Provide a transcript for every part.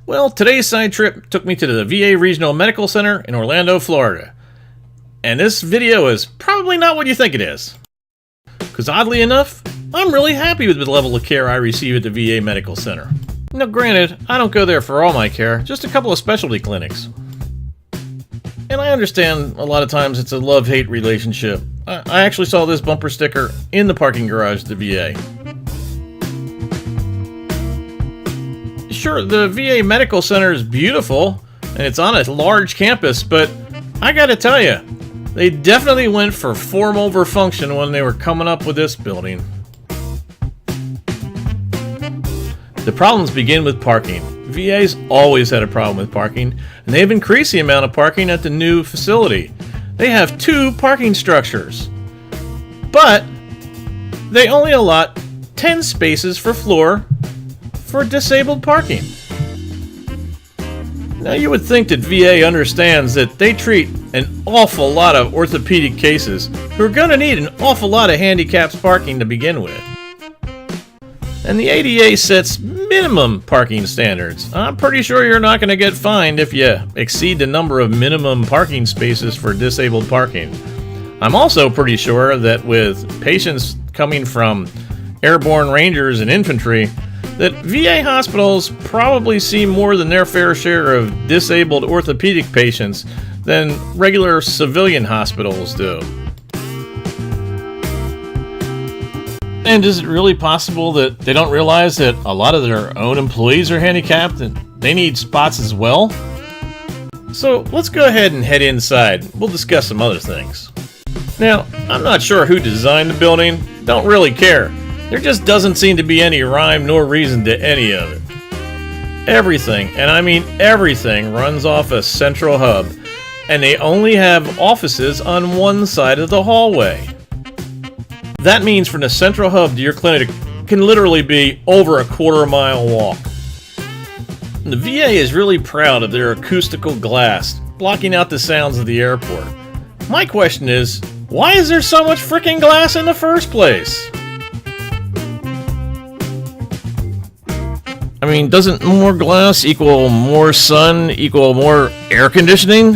Well, today's side trip took me to the VA Regional Medical Center in Orlando, Florida. And this video is probably not what you think it is. Because oddly enough, I'm really happy with the level of care I receive at the VA Medical Center. Now granted, I don't go there for all my care, just a couple of specialty clinics. And I understand a lot of times it's a love-hate relationship. I actually saw this bumper sticker in the parking garage at the VA. Sure, the VA Medical Center is beautiful, and it's on a large campus, but I gotta tell you, they definitely went for form over function when they were coming up with this building. The problems begin with parking. VA's always had a problem with parking, and they've increased the amount of parking at the new facility. They have 2 parking structures, but they only allot 10 spaces per floor for disabled parking. Now you would think that VA understands that they treat an awful lot of orthopedic cases who are going to need an awful lot of handicapped parking to begin with. And the ADA sets minimum parking standards. I'm pretty sure you're not going to get fined if you exceed the number of minimum parking spaces for disabled parking. I'm also pretty sure that with patients coming from airborne rangers and infantry, that VA hospitals probably see more than their fair share of disabled orthopedic patients than regular civilian hospitals do. And is it really possible that they don't realize that a lot of their own employees are handicapped and they need spots as well? So let's go ahead and head inside. We'll discuss some other things. Now, I'm not sure who designed the building. Don't really care. There just doesn't seem to be any rhyme nor reason to any of it. Everything, and I mean everything, runs off a central hub, and they only have offices on one side of the hallway. That means from the central hub to your clinic can literally be over a quarter-mile walk. The VA is really proud of their acoustical glass, blocking out the sounds of the airport. My question is, why is there so much freaking glass in the first place? I mean, doesn't more glass equal more sun equal more air conditioning?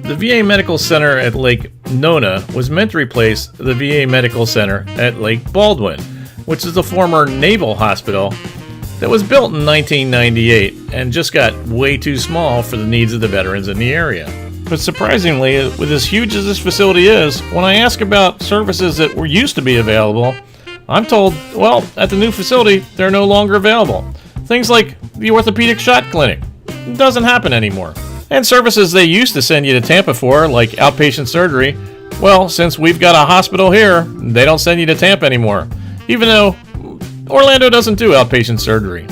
The VA Medical Center at Lake Nona was meant to replace the VA Medical Center at Lake Baldwin, which is the former naval hospital that was built in 1998 and just got way too small for the needs of the veterans in the area. But surprisingly, with as huge as this facility is, when I ask about services that were used to be available, I'm told, well, at the new facility, they're no longer available. Things like the orthopedic shot clinic doesn't happen anymore. And services they used to send you to Tampa for, like outpatient surgery, well, since we've got a hospital here, they don't send you to Tampa anymore, even though Orlando doesn't do outpatient surgery.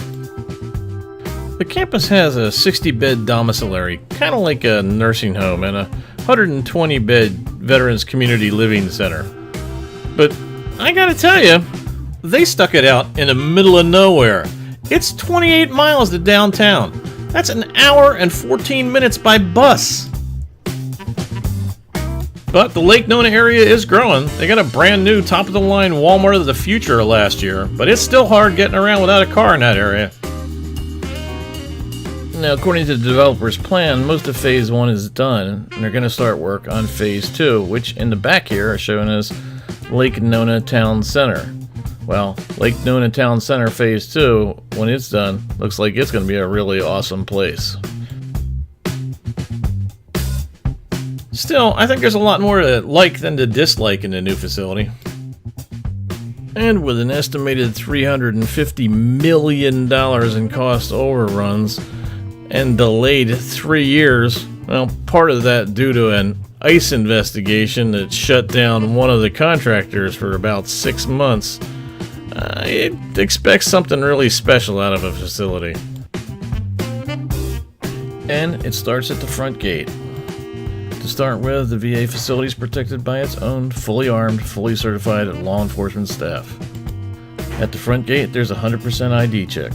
The campus has a 60-bed domiciliary, kind of like a nursing home, and a 120-bed Veterans Community Living Center. But I gotta tell you, they stuck it out in the middle of nowhere. It's 28 miles to downtown. That's an hour and 14 minutes by bus. But the Lake Nona area is growing. They got a brand new top-of-the-line Walmart of the future last year, but it's still hard getting around without a car in that area. Now, according to the developer's plan, most of Phase 1 is done, and they're going to start work on Phase 2, which in the back here are shown as Lake Nona Town Center. Well, Lake Nona Town Center Phase 2, when it's done, looks like it's going to be a really awesome place. Still, I think there's a lot more to like than to dislike in the new facility. And with an estimated $350 million in cost overruns and delayed 3 years, well, part of that due to an ICE investigation that shut down one of the contractors for about 6 months, it expects something really special out of a facility. And it starts at the front gate. To start with, the VA facility is protected by its own fully armed, fully certified law enforcement staff. At the front gate, there's a 100% ID check.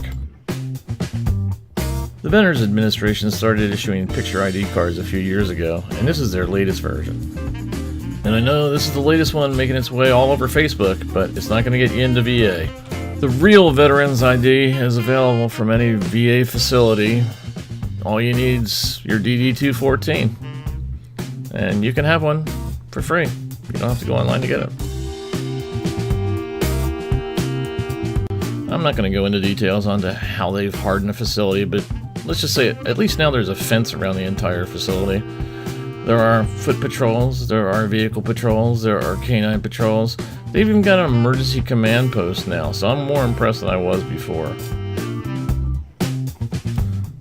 The Veterans Administration started issuing picture ID cards a few years ago, and this is their latest version. And I know this is the latest one making its way all over Facebook, but it's not going to get you into VA. The real Veterans ID is available from any VA facility. All you need's your DD-214. And you can have one for free. You don't have to go online to get it. I'm not going to go into details on how they've hardened the facility, but let's just say at least now there's a fence around the entire facility. There are foot patrols, there are vehicle patrols, there are canine patrols. They've even got an emergency command post now, so I'm more impressed than I was before.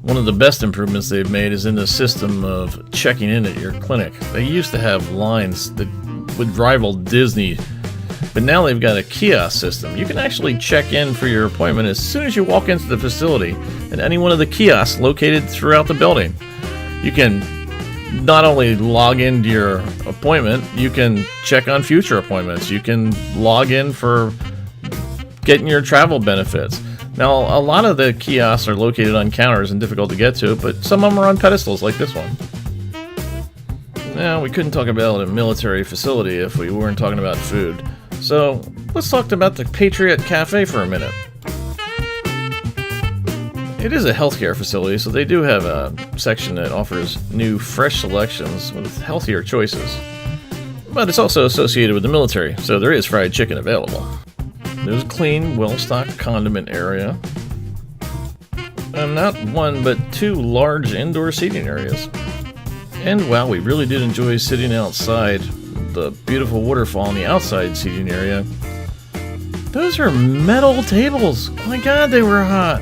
One of the best improvements they've made is in the system of checking in at your clinic. They used to have lines that would rival Disney, but now they've got a kiosk system. You can actually check in for your appointment as soon as you walk into the facility at any one of the kiosks located throughout the building. You can not only log into your appointment, you can check on future appointments. You can log in for getting your travel benefits. Now, a lot of the kiosks are located on counters and difficult to get to, but some of them are on pedestals like this one. Now, we couldn't talk about a military facility if we weren't talking about food. So, let's talk about the Patriot Cafe for a minute. It is a healthcare facility, so they do have a section that offers new, fresh selections with healthier choices. But it's also associated with the military, so there is fried chicken available. There's a clean, well-stocked condiment area. And not one, but two large indoor seating areas. And wow, we really did enjoy sitting outside the beautiful waterfall in the outside seating area. Those are metal tables. Oh my god, they were hot.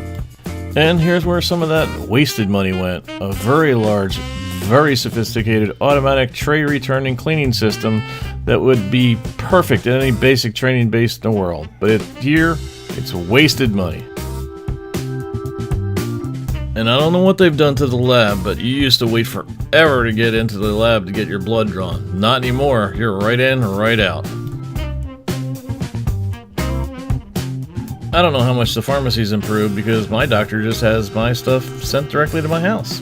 And here's where some of that wasted money went. A very large, very sophisticated automatic tray returning cleaning system that would be perfect at any basic training base in the world. But here, it's wasted money. And I don't know what they've done to the lab, but you used to wait forever to get into the lab to get your blood drawn. Not anymore. You're right in, right out. I don't know how much the pharmacy's improved because my doctor just has my stuff sent directly to my house.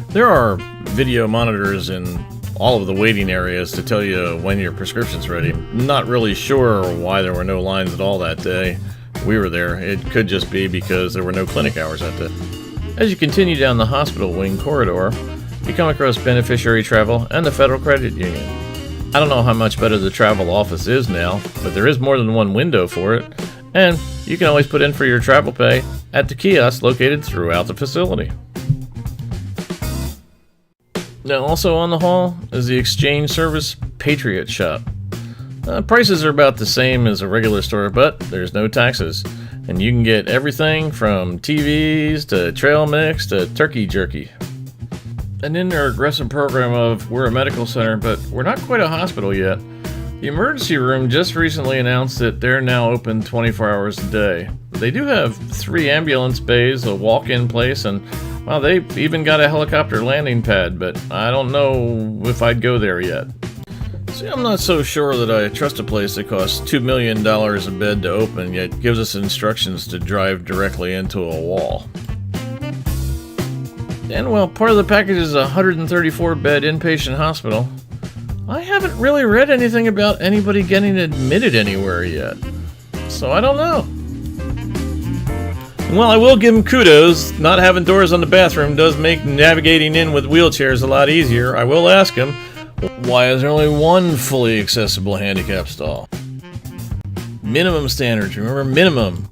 There are video monitors in all of the waiting areas to tell you when your prescription's ready. Not really sure why there were no lines at all that day. We were there. It could just be because there were no clinic hours that day. As you continue down the hospital wing corridor, you come across Beneficiary Travel and the Federal Credit Union. I don't know how much better the travel office is now, but there is more than one window for it, and you can always put in for your travel pay at the kiosks located throughout the facility. Now, also on the hall is the exchange service Patriot Shop. Prices are about the same as a regular store, but there's no taxes. And you can get everything from TVs to trail mix to turkey jerky. And in their aggressive program of we're a medical center, but we're not quite a hospital yet, the emergency room just recently announced that they're now open 24 hours a day. They do have 3 ambulance bays, a walk-in place, and well, they've even got a helicopter landing pad, but I don't know if I'd go there yet. See, I'm not so sure that I trust a place that costs $2 million a bed to open, yet gives us instructions to drive directly into a wall. And while part of the package is a 134-bed inpatient hospital, I haven't really read anything about anybody getting admitted anywhere yet. So I don't know. And while I will give them kudos, not having doors on the bathroom does make navigating in with wheelchairs a lot easier. I will ask them, why is there only one fully accessible handicap stall? Minimum standards, remember, minimum.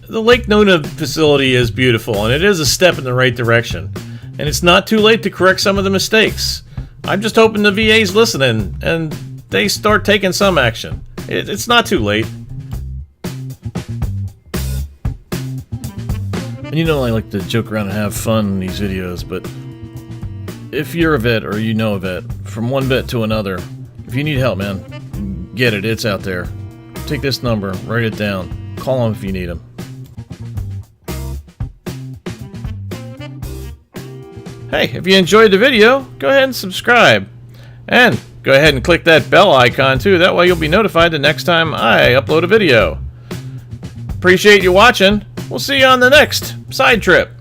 The Lake Nona facility is beautiful, and it is a step in the right direction. And it's not too late to correct some of the mistakes. I'm just hoping the VA's listening, and they start taking some action. It's not too late. And you know I like to joke around and have fun in these videos, but if you're a vet or you know a vet, from one vet to another, if you need help, man, get it. It's out there. Take this number, write it down, call them if you need them. Hey, if you enjoyed the video, go ahead and subscribe. And go ahead and click that bell icon too, that way you'll be notified the next time I upload a video. Appreciate you watching. We'll see you on the next side trip.